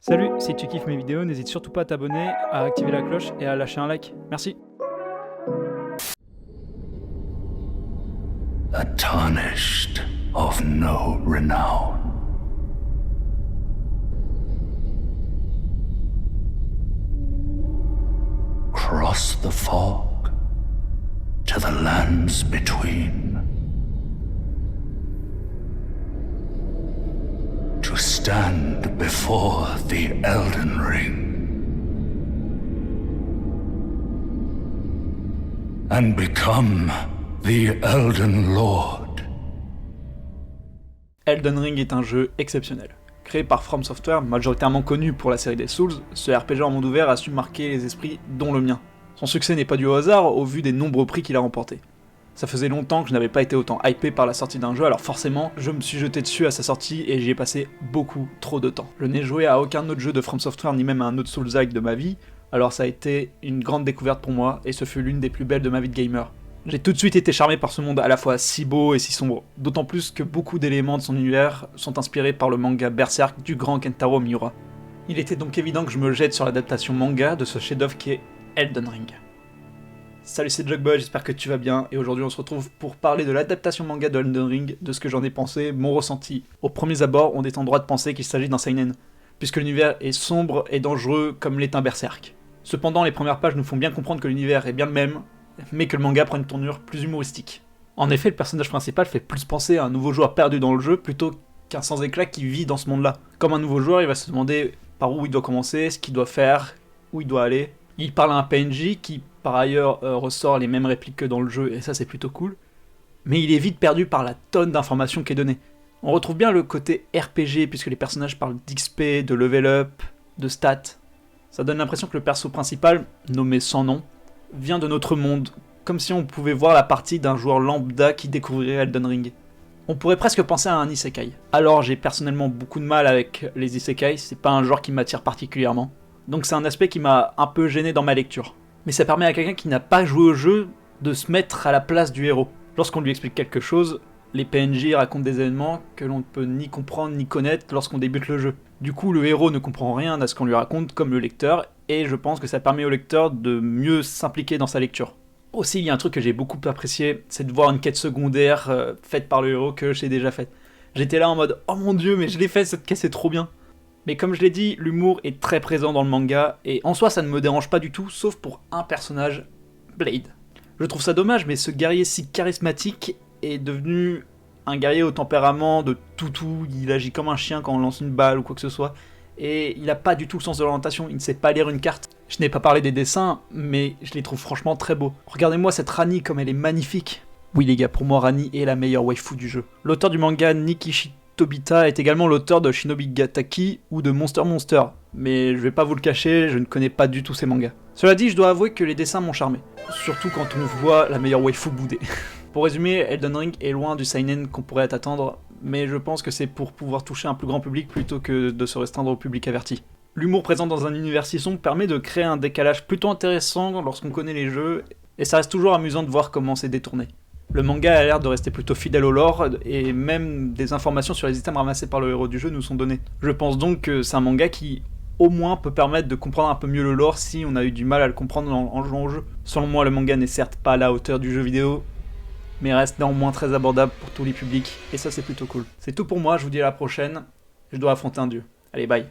Salut, si tu kiffes mes vidéos, n'hésite surtout pas à t'abonner, à activer la cloche et à lâcher un like. Merci. A tarnished of no renown. Cross the fog to the lands between. To stand before the Elden Ring. And become the Elden Lord. Elden Ring est un jeu exceptionnel. Créé par From Software, majoritairement connu pour la série des Souls, ce RPG en monde ouvert a su marquer les esprits, dont le mien. Son succès n'est pas dû au hasard au vu des nombreux prix qu'il a remportés. Ça faisait longtemps que je n'avais pas été autant hypé par la sortie d'un jeu, alors forcément, je me suis jeté dessus à sa sortie et j'y ai passé beaucoup trop de temps. Je n'ai joué à aucun autre jeu de From Software ni même à un autre Souls-like de ma vie, alors ça a été une grande découverte pour moi et ce fut l'une des plus belles de ma vie de gamer. J'ai tout de suite été charmé par ce monde à la fois si beau et si sombre, d'autant plus que beaucoup d'éléments de son univers sont inspirés par le manga Berserk du grand Kentaro Miura. Il était donc évident que je me jette sur l'adaptation manga de ce chef-d'œuvre qui est Elden Ring. Salut, c'est Jugboy, j'espère que tu vas bien, et aujourd'hui on se retrouve pour parler de l'adaptation manga de Elden Ring, de ce que j'en ai pensé, mon ressenti. Au premier abord, on est en droit de penser qu'il s'agit d'un seinen, puisque l'univers est sombre et dangereux comme l'est un Berserk. Cependant, les premières pages nous font bien comprendre que l'univers est bien le même, mais que le manga prend une tournure plus humoristique. En effet, le personnage principal fait plus penser à un nouveau joueur perdu dans le jeu plutôt qu'un sans-éclat qui vit dans ce monde-là. Comme un nouveau joueur, il va se demander par où il doit commencer, ce qu'il doit faire, où il doit aller. Il parle à un PNJ qui, par ailleurs, ressort les mêmes répliques que dans le jeu, et ça c'est plutôt cool. Mais il est vite perdu par la tonne d'informations qui est donnée. On retrouve bien le côté RPG, puisque les personnages parlent d'XP, de level up, de stats. Ça donne l'impression que le perso principal, nommé sans nom, vient de notre monde, comme si on pouvait voir la partie d'un joueur lambda qui découvrirait Elden Ring. On pourrait presque penser à un isekai. Alors j'ai personnellement beaucoup de mal avec les isekai, c'est pas un genre qui m'attire particulièrement. Donc c'est un aspect qui m'a un peu gêné dans ma lecture. Mais ça permet à quelqu'un qui n'a pas joué au jeu de se mettre à la place du héros. Lorsqu'on lui explique quelque chose, les PNJ racontent des événements que l'on ne peut ni comprendre ni connaître lorsqu'on débute le jeu. Du coup, le héros ne comprend rien à ce qu'on lui raconte comme le lecteur, et je pense que ça permet au lecteur de mieux s'impliquer dans sa lecture. Aussi, il y a un truc que j'ai beaucoup apprécié, c'est de voir une quête secondaire faite par le héros que j'ai déjà faite. J'étais là en mode « Oh mon dieu, mais je l'ai faite, cette quête c'est trop bien !» Mais comme je l'ai dit, l'humour est très présent dans le manga, et en soi ça ne me dérange pas du tout, sauf pour un personnage, Blade. Je trouve ça dommage, mais ce guerrier si charismatique est devenu un guerrier au tempérament de toutou, il agit comme un chien quand on lance une balle ou quoi que ce soit, et il a pas du tout le sens de l'orientation, il ne sait pas lire une carte. Je n'ai pas parlé des dessins, mais je les trouve franchement très beaux. Regardez-moi cette Rani comme elle est magnifique. Oui les gars, pour moi Rani est la meilleure waifu du jeu. L'auteur du manga Nikishi Tobita est également l'auteur de Shinobi Gataki ou de Monster Monster, mais je vais pas vous le cacher, je ne connais pas du tout ces mangas. Cela dit, je dois avouer que les dessins m'ont charmé, surtout quand on voit la meilleure waifu boudée. Pour résumer, Elden Ring est loin du seinen qu'on pourrait attendre, mais je pense que c'est pour pouvoir toucher un plus grand public plutôt que de se restreindre au public averti. L'humour présent dans un univers si sombre permet de créer un décalage plutôt intéressant lorsqu'on connaît les jeux, et ça reste toujours amusant de voir comment c'est détourné. Le manga a l'air de rester plutôt fidèle au lore, et même des informations sur les items ramassés par le héros du jeu nous sont données. Je pense donc que c'est un manga qui, au moins, peut permettre de comprendre un peu mieux le lore si on a eu du mal à le comprendre en jouant au jeu. Selon moi, le manga n'est certes pas à la hauteur du jeu vidéo, mais reste néanmoins très abordable pour tous les publics, et ça c'est plutôt cool. C'est tout pour moi, je vous dis à la prochaine, je dois affronter un dieu. Allez, bye.